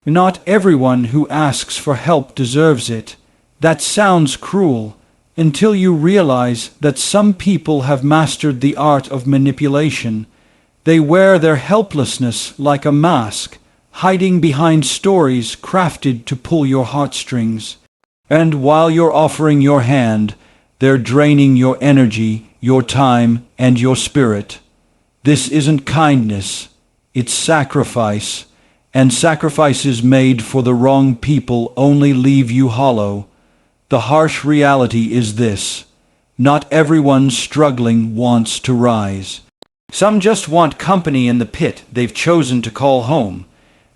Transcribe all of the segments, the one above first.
Not everyone who asks for help deserves it. That sounds cruel, until you realize that some people have mastered the art of manipulation. They wear their helplessness like a mask, hiding behind stories crafted to pull your heartstrings. And while you're offering your hand, they're draining your energy, your time, and your spirit. This isn't kindness, it's sacrifice, and sacrifices made for the wrong people only leave you hollow. The harsh reality is this: not everyone struggling wants to rise. Some just want company in the pit they've chosen to call home.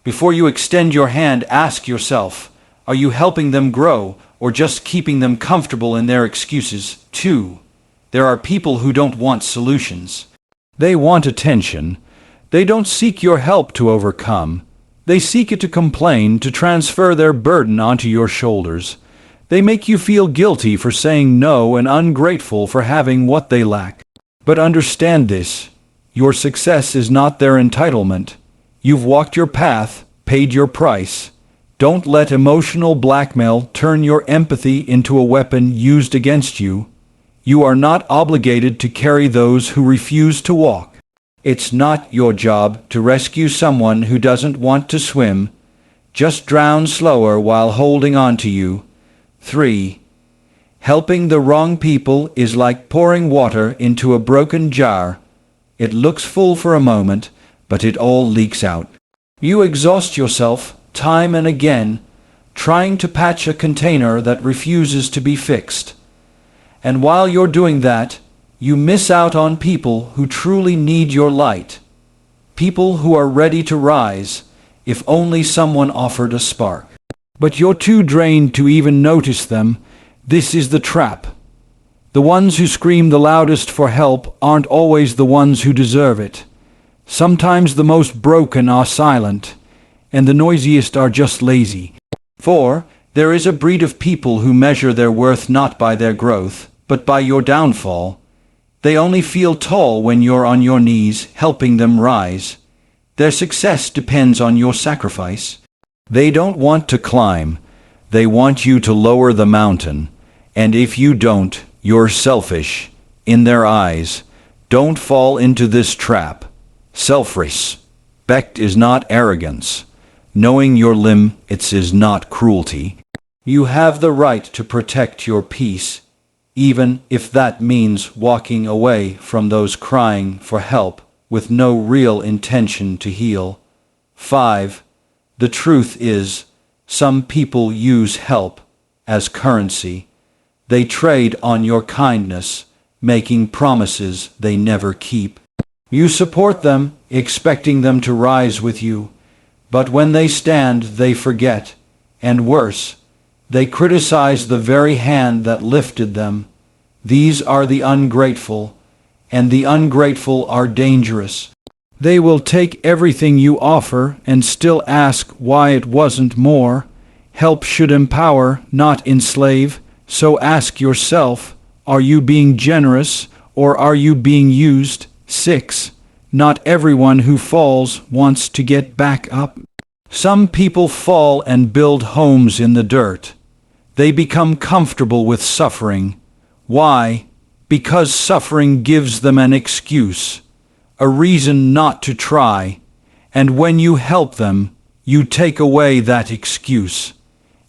Before you extend your hand, ask yourself, are you helping them grow or just keeping them comfortable in their excuses? 2. There are people who don't want solutions. They want attention. They don't seek your help to overcome. They seek it to complain, to transfer their burden onto your shoulders. They make you feel guilty for saying no and ungrateful for having what they lack. But understand this: your success is not their entitlement. You've walked your path, paid your price. Don't let emotional blackmail turn your empathy into a weapon used against you. You are not obligated to carry those who refuse to walk. It's not your job to rescue someone who doesn't want to swim. Just drown slower while holding on to you. 3. Helping the wrong people is like pouring water into a broken jar. It looks full for a moment, but it all leaks out. You exhaust yourself time and again trying to patch a container that refuses to be fixed. And while you're doing that, you miss out on people who truly need your light. People who are ready to rise, if only someone offered a spark. But you're too drained to even notice them. This is the trap. The ones who scream the loudest for help aren't always the ones who deserve it. Sometimes the most broken are silent, and the noisiest are just lazy. 4. There is a breed of people who measure their worth not by their growth, but by your downfall. They only feel tall when you're on your knees, helping them rise. Their success depends on your sacrifice. They don't want to climb. They want you to lower the mountain. And if you don't, you're selfish. In their eyes, don't fall into this trap. Self-respect is not arrogance. Knowing your limits is not cruelty. You have the right to protect your peace, even if that means walking away from those crying for help with no real intention to heal. 5. The truth is, some people use help as currency. They trade on your kindness, making promises they never keep. You support them, expecting them to rise with you, but when they stand, they forget, and worse, they criticize the very hand that lifted them. These are the ungrateful, and the ungrateful are dangerous. They will take everything you offer and still ask why it wasn't more. Help should empower, not enslave. So ask yourself, are you being generous or are you being used? 6. Not everyone who falls wants to get back up. Some people fall and build homes in the dirt. They become comfortable with suffering. Why? Because suffering gives them an excuse, a reason not to try. And when you help them, you take away that excuse,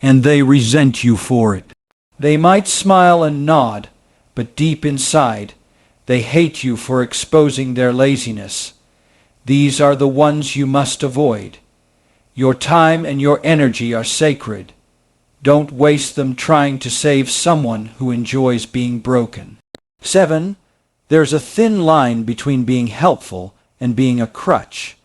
and they resent you for it. They might smile and nod, but deep inside, they hate you for exposing their laziness. These are the ones you must avoid. Your time and your energy are sacred. Don't waste them trying to save someone who enjoys being broken. 7. There's a thin line between being helpful and being a crutch.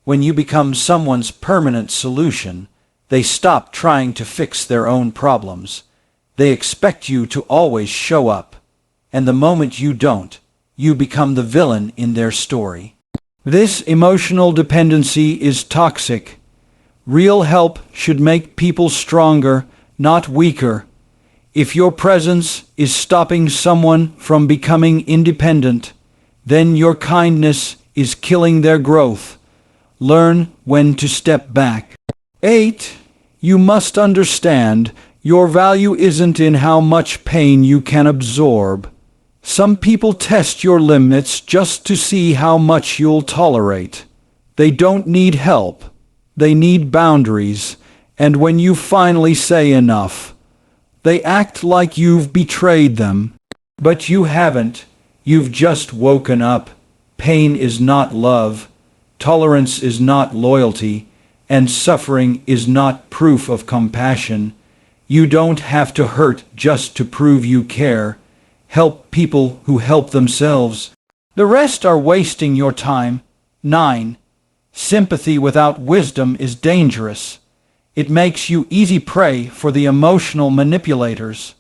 When you become someone's permanent solution, they stop trying to fix their own problems. They expect you to always show up, and the moment you don't, you become the villain in their story. This emotional dependency is toxic. Real help should make people stronger, not weaker. If your presence is stopping someone from becoming independent, then your kindness is killing their growth. Learn when to step back. 8. You must understand your value isn't in how much pain you can absorb. Some people test your limits just to see how much you'll tolerate. They don't need help. They need boundaries. And when you finally say enough, they act like you've betrayed them. But you haven't. You've just woken up. Pain is not love. Tolerance is not loyalty. And suffering is not proof of compassion. You don't have to hurt just to prove you care. Help people who help themselves. The rest are wasting your time. 9. Sympathy without wisdom is dangerous. It makes you easy prey for the emotional manipulators,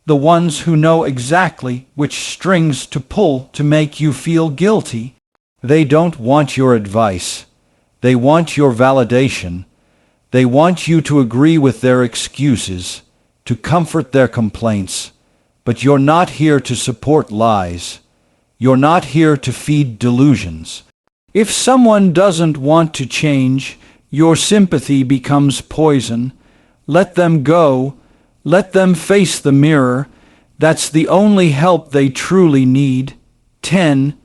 the ones who know exactly which strings to pull to make you feel guilty. They don't want your advice. They want your validation. They want you to agree with their excuses, to comfort their complaints. But you're not here to support lies. You're not here to feed delusions. If someone doesn't want to change, your sympathy becomes poison. Let them go. Let them face the mirror. That's the only help they truly need. 10.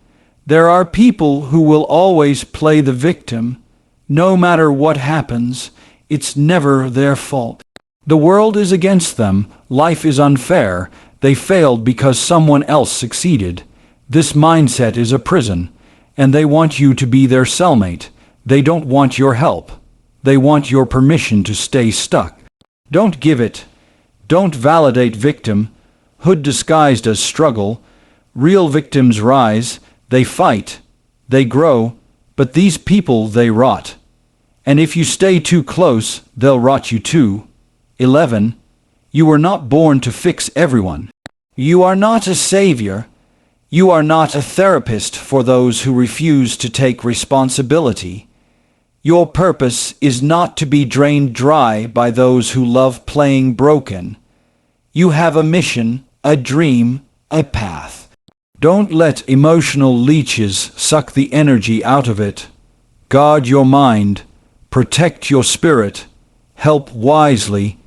There are people who will always play the victim. No matter what happens, it's never their fault. The world is against them. Life is unfair. They failed because someone else succeeded. This mindset is a prison, and they want you to be their cellmate. They don't want your help. They want your permission to stay stuck. Don't give it. Don't validate victimhood disguised as struggle. Real victims rise. They fight. They grow. But these people, they rot. And if you stay too close, they'll rot you too. 11. You were not born to fix everyone. You are not a savior. You are not a therapist for those who refuse to take responsibility. Your purpose is not to be drained dry by those who love playing broken. You have a mission, a dream, a path. Don't let emotional leeches suck the energy out of it. Guard your mind, protect your spirit, help wisely,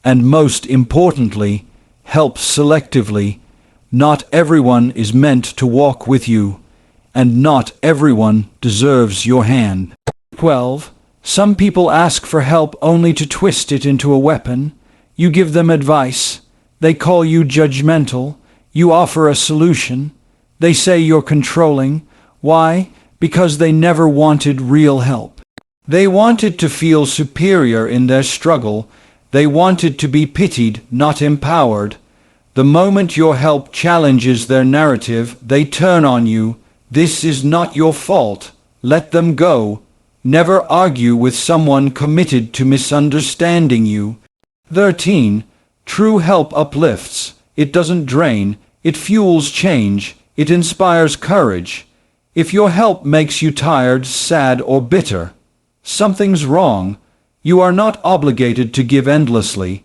and most importantly, help selectively. Not everyone is meant to walk with you, and not everyone deserves your hand. 12. Some people ask for help only to twist it into a weapon. You give them advice. They call you judgmental. You offer a solution. They say you're controlling. Why? Because they never wanted real help. They wanted to feel superior in their struggle. They wanted to be pitied, not empowered. The moment your help challenges their narrative, they turn on you. This is not your fault. Let them go. Never argue with someone committed to misunderstanding you. 13. True help uplifts. It doesn't drain. It fuels change. It inspires courage. If your help makes you tired, sad, or bitter, something's wrong. You are not obligated to give endlessly.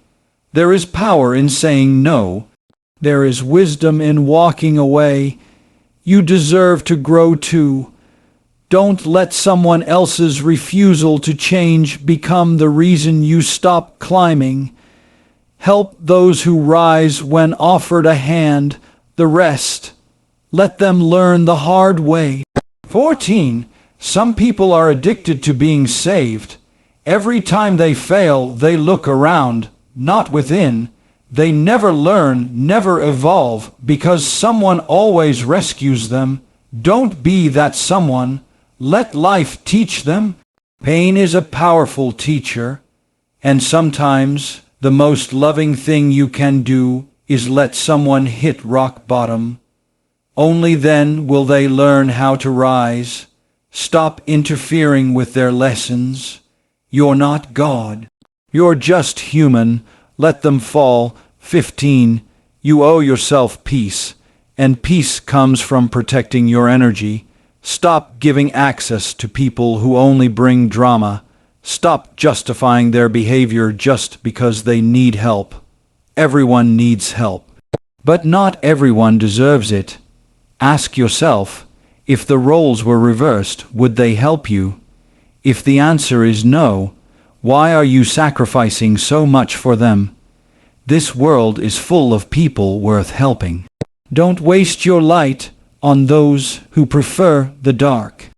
There is power in saying no. There is wisdom in walking away. You deserve to grow too. Don't let someone else's refusal to change become the reason you stop climbing. Help those who rise when offered a hand. The rest, let them learn the hard way. 14. Some people are addicted to being saved. Every time they fail, they look around, not within. They never learn, never evolve, because someone always rescues them. Don't be that someone. Let life teach them. Pain is a powerful teacher, and sometimes the most loving thing you can do is let someone hit rock bottom. Only then will they learn how to rise. Stop interfering with their lessons. You're not God. You're just human. Let them fall. 15. You owe yourself peace, and peace comes from protecting your energy. Stop giving access to people who only bring drama. Stop justifying their behavior just because they need help. Everyone needs help, but not everyone deserves it. Ask yourself, if the roles were reversed, would they help you? If the answer is no, Why are you sacrificing so much for them? This world is full of people worth helping. Don't waste your light on those who prefer the dark.